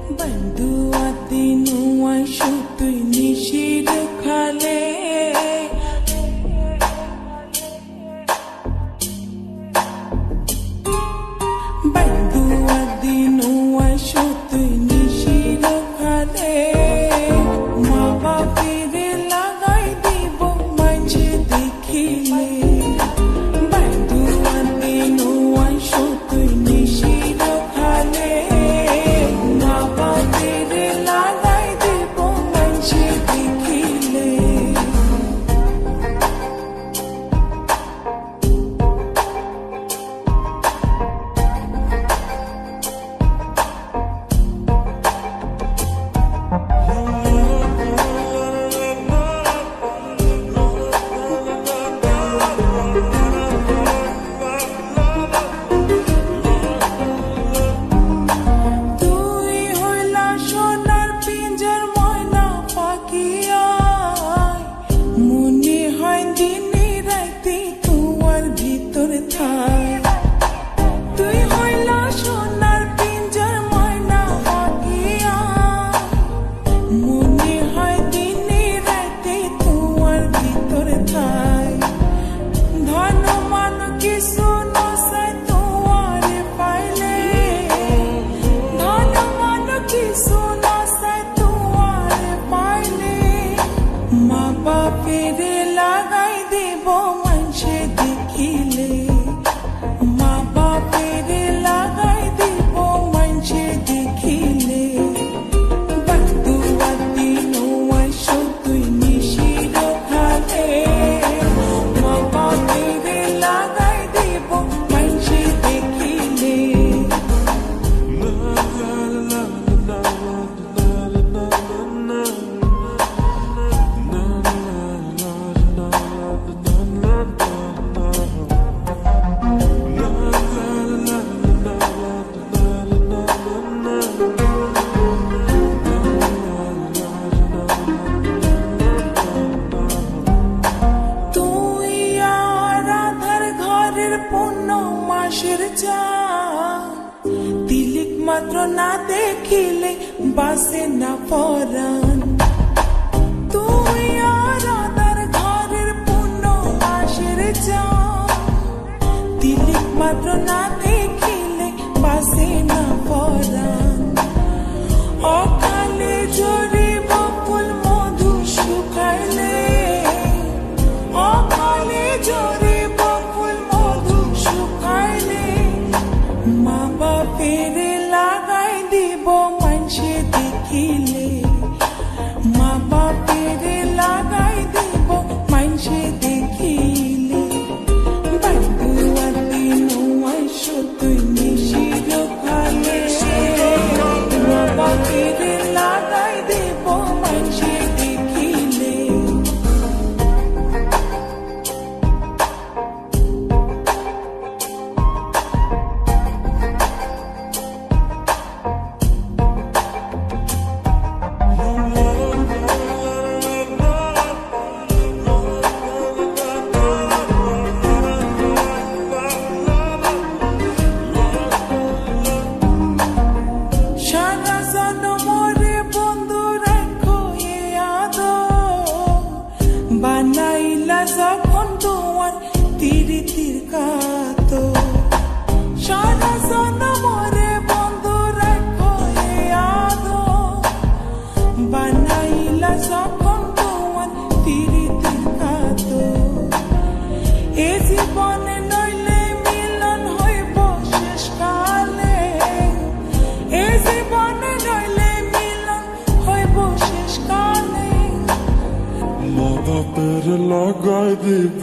বন্ধুয়াতি নুয়াই সুতুই নিশির খালে বন্ধুয়াতি নুয়াই সুতুই নিশির খালে মা বাপেরে লাগাই দিব মাঝে দেখিলে বন্ধুয়াতি নুয়াই সুতুই নিশির খালে মা বাপেরে লাগাই দিব মাঝে দেখিলে তুই হইলা সোনার পিঞ্জর ময়না পাখিয়া মনে হয় দিনে রাতে তোমার ভিতরে থাই ধন মান কিছু নসাই তোমারে পাইলে ধন মান কিছু নসাই তোমারে পাইলে মা বাপেরে লাগাই দেব মানুষে দেখিলে মা বাপেরে লাগাই দিব মাঝে দেখিলে বন্ধুয়াতি নুয়াই সুতুই নিশির খালে মা বাপেরে লাগাই দিব মাঝে দেখিলে মাসের চাঁদ তিলিক মাত্র না দেখিলে বাসে না পরাণ তুই আর আদার ঘরের পূর্ণ মাসের চাঁদ তিলিক মাত্র না দেখিলে বাসে না পরাণ অকালে জোরে বকুল মধু শুকাইলে অকালে জোরে মা বাপেরে লাগাই দিব মাঝে দেখিলে মা বাপেরে লাগাই দিব মাঝে দেখিলে বন্ধুয়াতি নুয়াই সুতুই নিশির খালে মা বাপেরে লাগাই দিব মাঝে দেখিলে বানাইলা যখন তোমার তিরিতির কাতো সারা জনমরে বন্ধু রাখো আদো বানাইলা যখন তোমার তিরিতির কাতো এ জীবনে নইলে মিলন হইব শেষ কালে এ জীবনে নইলে মিলন হইব শেষ কালে মা বাপের লাগাই দিব